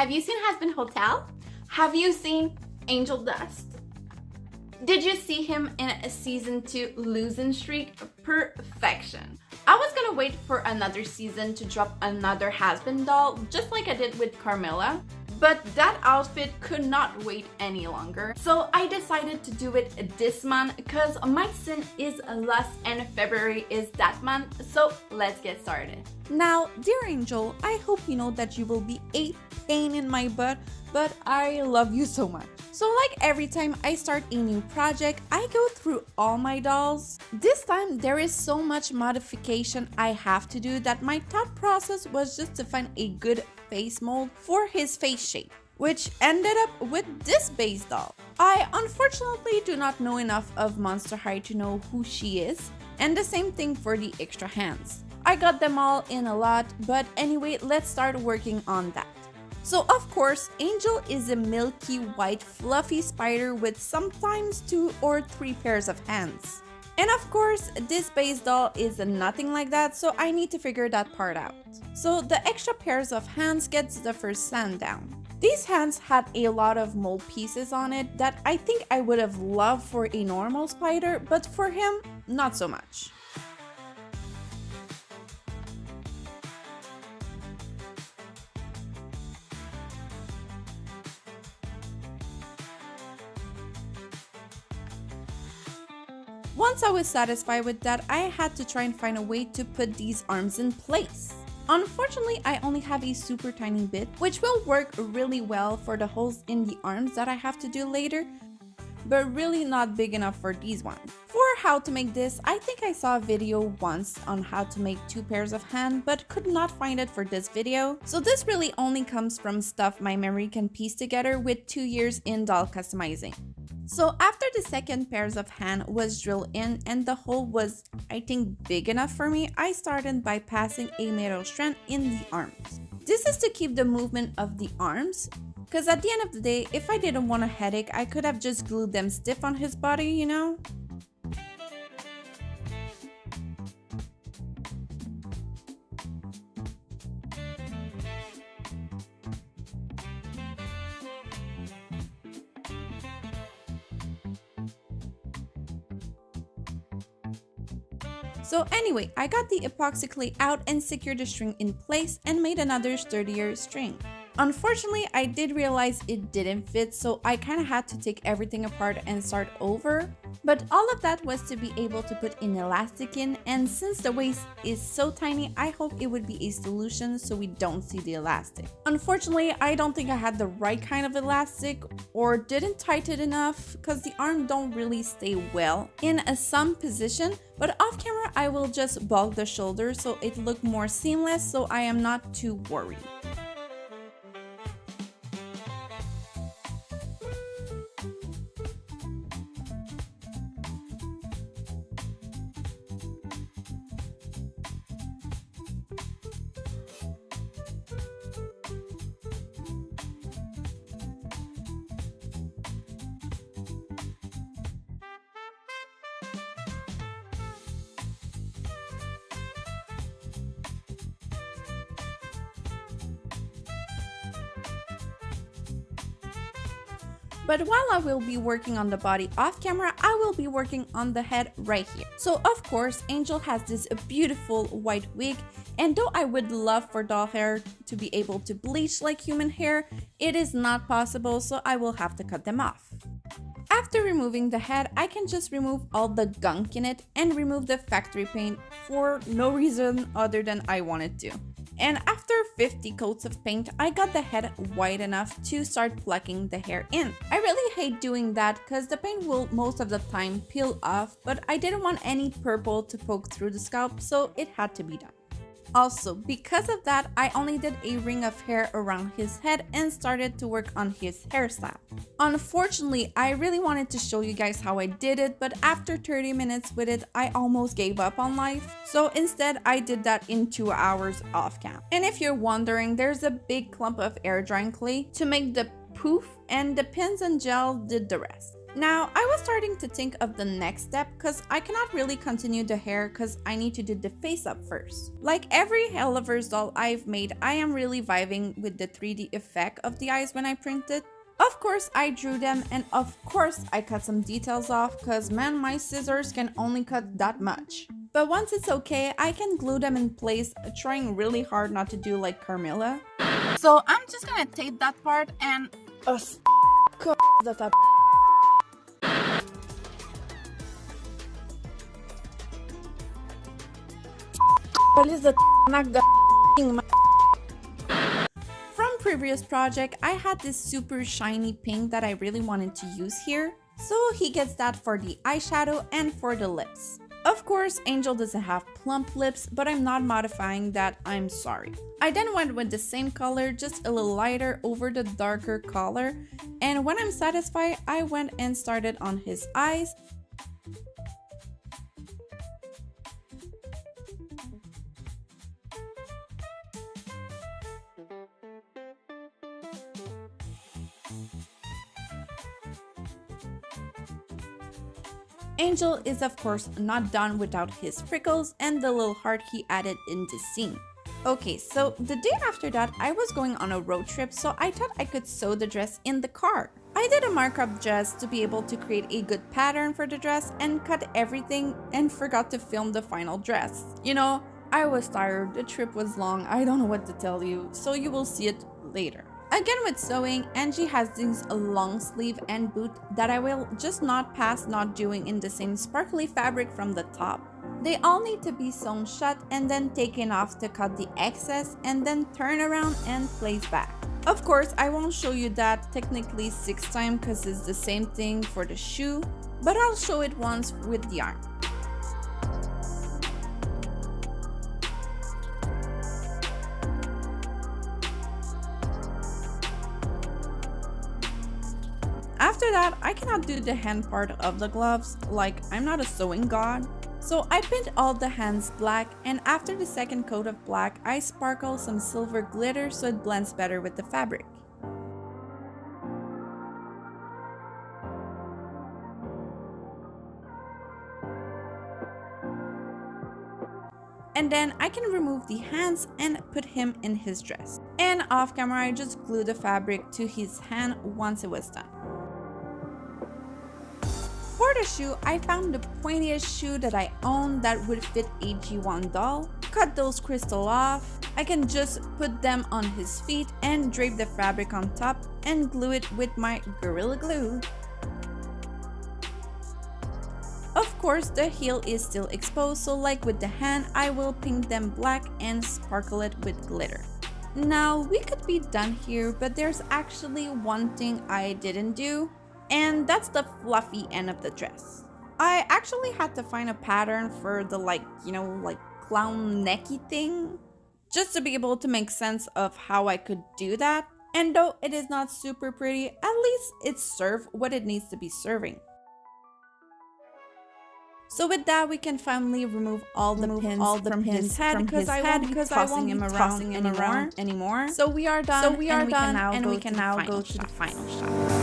Have you seen Hasbin Hotel? Have you seen Angel Dust? Did you see him in a season 2 losing streak? Perfection. I was gonna wait for another season to drop another Hasbin doll, just like I did with Carmilla, but that outfit could not wait any longer. So I decided to do it this month because my sin is lust and February is that month, so let's get started. Now, dear Angel, I hope you know that you will be a pain in my butt, but I love you so much. So like every time I start a new project, I go through all my dolls. This time there is so much modification I have to do that my thought process was just to find a good face mold for his face shape, which ended up with this base doll. I unfortunately do not know enough of Monster High to know who she is, and the same thing for the extra hands. I got them all in a lot, but anyway, let's start working on that. So of course, Angel is a milky white fluffy spider with sometimes 2 or 3 pairs of hands. And of course, this base doll is nothing like that, so I need to figure that part out. So the extra pairs of hands gets the first sand down. These hands had a lot of mold pieces on it that I think I would have loved for a normal spider, but for him, not so much. Once I was satisfied with that, I had to try and find a way to put these arms in place. Unfortunately, I only have a super tiny bit, which will work really well for the holes in the arms that I have to do later, but really not big enough for these ones. For how to make this, I think I saw a video once on how to make 2 pairs of hands, but could not find it for this video. So this really only comes from stuff my memory can piece together with 2 years in doll customizing. So after the second pairs of hand was drilled in and the hole was, I think, big enough for me, I started by passing a metal strand in the arms. This is to keep the movement of the arms, because at the end of the day, if I didn't want a headache, I could have just glued them stiff on his body, you know? So anyway, I got the epoxy clay out and secured the string in place and made another sturdier string. Unfortunately, I did realize it didn't fit, so I kind of had to take everything apart and start over. But all of that was to be able to put an elastic in, and since the waist is so tiny, I hope it would be a solution so we don't see the elastic. Unfortunately, I don't think I had the right kind of elastic or didn't tighten it enough because the arm don't really stay well in a some position, but off camera I will just bulk the shoulder so it look more seamless, so I am not too worried. But while I will be working on the body off camera, I will be working on the head right here. So of course, Angel has this beautiful white wig, and though I would love for doll hair to be able to bleach like human hair, it is not possible, so I will have to cut them off. After removing the head, I can just remove all the gunk in it and remove the factory paint for no reason other than I wanted to. And after 50 coats of paint, I got the head white enough to start plucking the hair in. I really hate doing that because the paint will most of the time peel off, but I didn't want any purple to poke through the scalp, so it had to be done. Also, because of that, I only did a ring of hair around his head and started to work on his hairstyle. Unfortunately, I really wanted to show you guys how I did it, but after 30 minutes with it, I almost gave up on life. So instead, I did that in 2 hours off cam. And if you're wondering, there's a big clump of air drying clay to make the poof, and the pins and gel did the rest. Now, I was starting to think of the next step because I cannot really continue the hair because I need to do the face up first. Like every Helloverse doll I've made, I am really vibing with the 3D effect of the eyes when I printed. Of course, I drew them and of course I cut some details off because man, my scissors can only cut that much. But once it's okay, I can glue them in place, trying really hard not to do like Carmilla. So I'm just gonna tape that part and that. From previous project, I had this super shiny pink that I really wanted to use here. So he gets that for the eyeshadow and for the lips. Of course, Angel doesn't have plump lips, but I'm not modifying that, I'm sorry. I then went with the same color, just a little lighter over the darker color. And when I'm satisfied, I went and started on his eyes. Angel is of course not done without his freckles and the little heart he added in the scene. Okay, so the day after that I was going on a road trip, so I thought I could sew the dress in the car. I did a markup dress to be able to create a good pattern for the dress and cut everything and forgot to film the final dress. You know, I was tired, the trip was long, I don't know what to tell you, so you will see it later. Again with sewing, Angie has these long sleeve and boot that I will just not pass not doing in the same sparkly fabric from the top. They all need to be sewn shut and then taken off to cut the excess and then turn around and place back. Of course, I won't show you that technically 6 times because it's the same thing for the shoe, but I'll show it once with the arm. After that, I cannot do the hand part of the gloves, like I'm not a sewing god. So I paint all the hands black, and after the second coat of black, I sparkle some silver glitter so it blends better with the fabric. And then I can remove the hands and put him in his dress. And off camera, I just glue the fabric to his hand once it was done. For the shoe, I found the pointiest shoe that I own that would fit a G1 doll. Cut those crystals off. I can just put them on his feet and drape the fabric on top and glue it with my Gorilla Glue. Of course, the heel is still exposed, so like with the hand, I will paint them black and sparkle it with glitter. Now, we could be done here, but there's actually one thing I didn't do. And that's the fluffy end of the dress. I actually had to find a pattern for the like clown necky thing, just to be able to make sense of how I could do that. And though it is not super pretty, at least it served what it needs to be serving. So with that, we can finally remove all the pins from his head because I won't be tossing him around anymore. So we are done, and we can now go to the final shot.